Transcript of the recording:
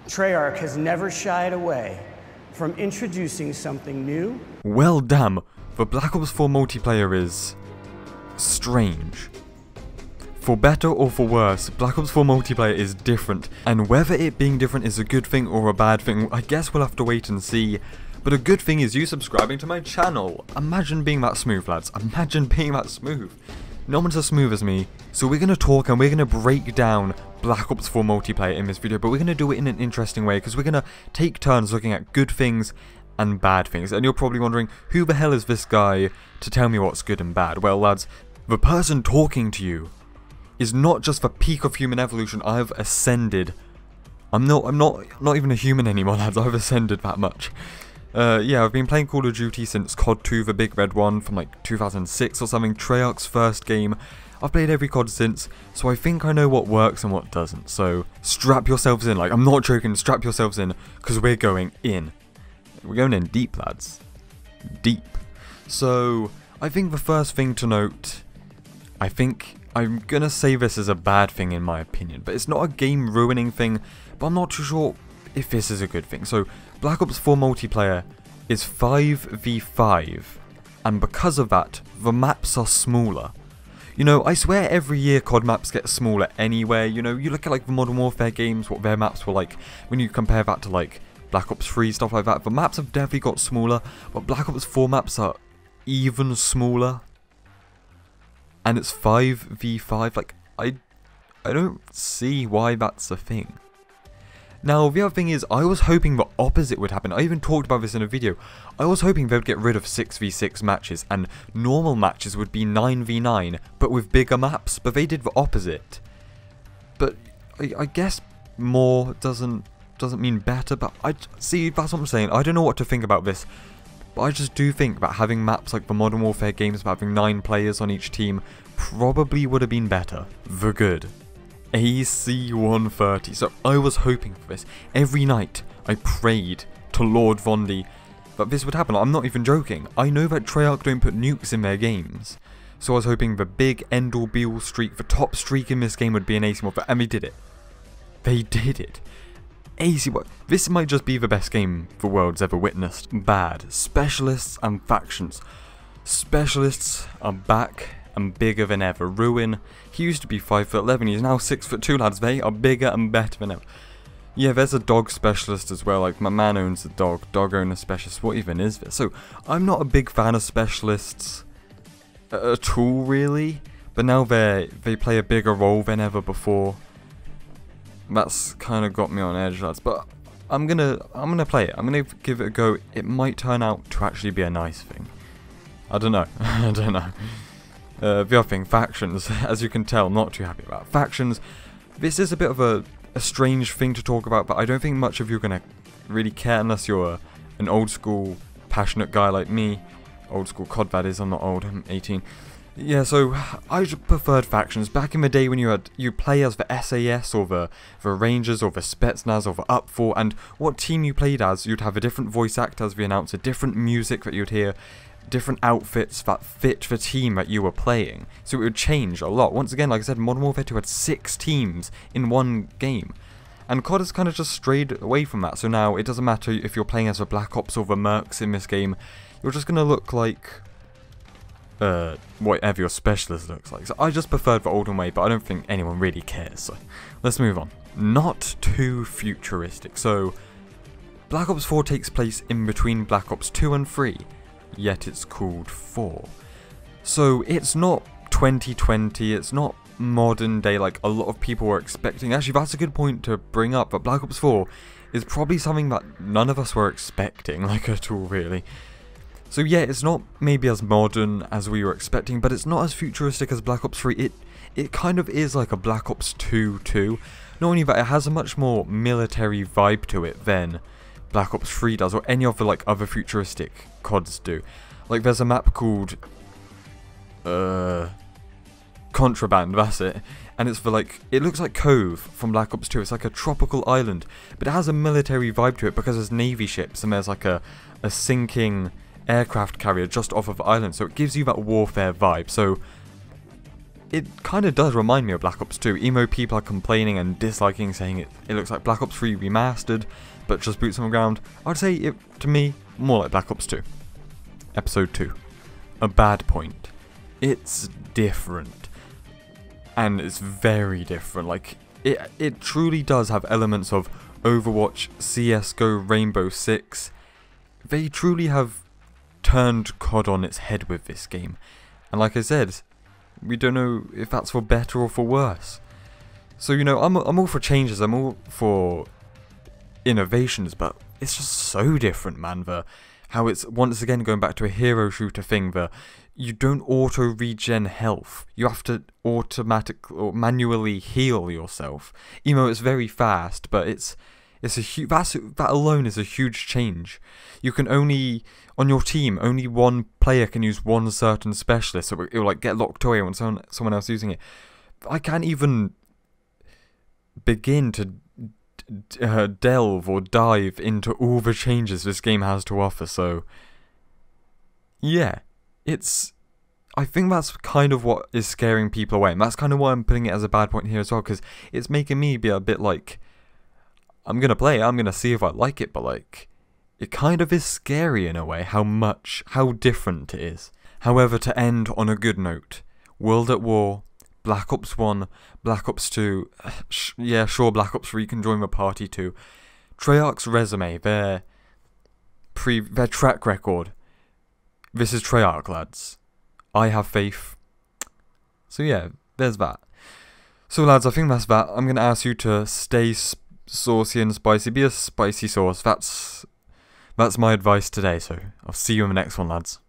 Treyarch has never shied away from introducing something new. Well damn, the Black Ops 4 multiplayer is strange. For better or for worse, Black Ops 4 multiplayer is different, and whether it being different is a good thing or a bad thing, I guess we'll have to wait and see. But a good thing is you subscribing to my channel. Imagine being that smooth, lads. Imagine being that smooth. No one's as smooth as me. So we're going to talk and we're going to break down Black Ops 4 multiplayer in this video, but we're going to do it in an interesting way because we're going to take turns looking at good things and bad things. And you're probably wondering, who the hell is this guy to tell me what's good and bad? Well, lads, the person talking to you is not just the peak of human evolution. I've ascended. I'm not even a human anymore, lads. I've ascended that much. Yeah, I've been playing Call of Duty since COD 2, the big red one, from like 2006 or something, Treyarch's first game. I've played every COD since, so I think I know what works and what doesn't. So strap yourselves in, like, I'm not joking, strap yourselves in, because we're going in. We're going in deep, lads. Deep. So, I think the first thing to note, I think I'm gonna say this is a bad thing in my opinion, but it's not a game ruining thing, but I'm not too sure if this is a good thing. So, Black Ops 4 multiplayer is 5v5, and because of that, the maps are smaller. You know, I swear every year COD maps get smaller anyway. You know, you look at like the Modern Warfare games, what their maps were like, when you compare that to like Black Ops 3, stuff like that. The maps have definitely got smaller, but Black Ops 4 maps are even smaller. And it's 5v5, like, I don't see why that's a thing. Now, the other thing is, I was hoping the opposite would happen. I even talked about this in a video. I was hoping they would get rid of 6v6 matches, and normal matches would be 9v9, but with bigger maps, but they did the opposite. But, I guess more doesn't mean better, but see, that's what I'm saying. I don't know what to think about this, but I just do think that having maps like the Modern Warfare games, about having 9 players on each team, probably would have been better. The good. AC-130. So I was hoping for this. Every night I prayed to Lord Vondi that this would happen. I'm not even joking. I know that Treyarch don't put nukes in their games. So I was hoping the big end-all be-all streak, the top streak in this game would be an AC-130. And they did it. They did it. AC-130. This might just be the best game the world's ever witnessed. Bad. Specialists and factions. Specialists are back and bigger than ever. Ruin, he used to be 5'11", he's now 6'2", lads. They are bigger and better than ever. Yeah, there's a dog specialist as well, like my man owns a dog owner specialist. What even is this? So, I'm not a big fan of specialists at all, really, but now they play a bigger role than ever before. That's kind of got me on edge, lads, but I'm gonna play it. I'm gonna give it a go. It might turn out to actually be a nice thing. I don't know. I don't know. The other thing, factions, as you can tell, I'm not too happy about. Factions, this is a bit of a strange thing to talk about, but I don't think much of you are going to really care unless you're an old school, passionate guy like me. Old school COD, that is, I'm not old, I'm 18. Yeah, so I preferred factions. Back in the day when you play as the SAS or the Rangers or the Spetsnaz or the UP4, and what team you played as, you'd have a different voice actor as the announcer, different music that you'd hear, different outfits that fit the team that you were playing. So it would change a lot. Once again, like I said, Modern Warfare 2 had 6 teams in one game. And COD has kind of just strayed away from that. So now it doesn't matter if you're playing as the Black Ops or the Mercs in this game. You're just going to look like whatever your specialist looks like. So I just preferred the olden way, but I don't think anyone really cares. So let's move on. Not too futuristic. So Black Ops 4 takes place in between Black Ops 2 and 3. Yet it's called 4. So it's not 2020, it's not modern day like a lot of people were expecting. Actually, that's a good point to bring up, but Black Ops 4 is probably something that none of us were expecting, like, at all, really. So yeah, it's not maybe as modern as we were expecting, but it's not as futuristic as Black Ops 3. It kind of is like a Black Ops 2 too. Not only that, it has a much more military vibe to it than Black Ops 3 does, or any of the like other futuristic CODs do. Like there's a map called Contraband, that's it, and it's for like, it looks like Cove from Black Ops 2. It's like a tropical island, but it has a military vibe to it because there's navy ships and there's like a sinking aircraft carrier just off of the island, so it gives you that warfare vibe. So it kind of does remind me of Black Ops 2, even though people are complaining and disliking, saying it looks like Black Ops 3 remastered, but just boots on the ground. I'd say it, to me, more like Black Ops 2. Episode 2. A bad point. It's different. And it's very different. Like, it truly does have elements of Overwatch, CSGO, Rainbow Six. They truly have turned COD on its head with this game. And like I said, we don't know if that's for better or for worse. So, you know, I'm all for changes, I'm all for innovations, but it's just so different, man. How it's once again going back to a hero shooter thing, you don't auto regen health. You have to automatically or manually heal yourself. Even though it's very fast, but it's a that alone is a huge change. You can only, on your team, only one player can use one certain specialist, so it'll like get locked away when someone else using it. I can't even begin to delve or dive into all the changes this game has to offer. So yeah, I think that's kind of what is scaring people away, and that's kind of why I'm putting it as a bad point here as well, because it's making me be a bit like, I'm gonna play it, I'm gonna see if I like it, but like, it kind of is scary in a way how different it is. However, to end on a good note, World at War, Black Ops 1, Black Ops 2, yeah, sure, Black Ops 3 can join the party too. Treyarch's resume, their track record. This is Treyarch, lads. I have faith. So yeah, there's that. So lads, I think that's that. I'm going to ask you to stay saucy and spicy. Be a spicy sauce. That's my advice today, so I'll see you in the next one, lads.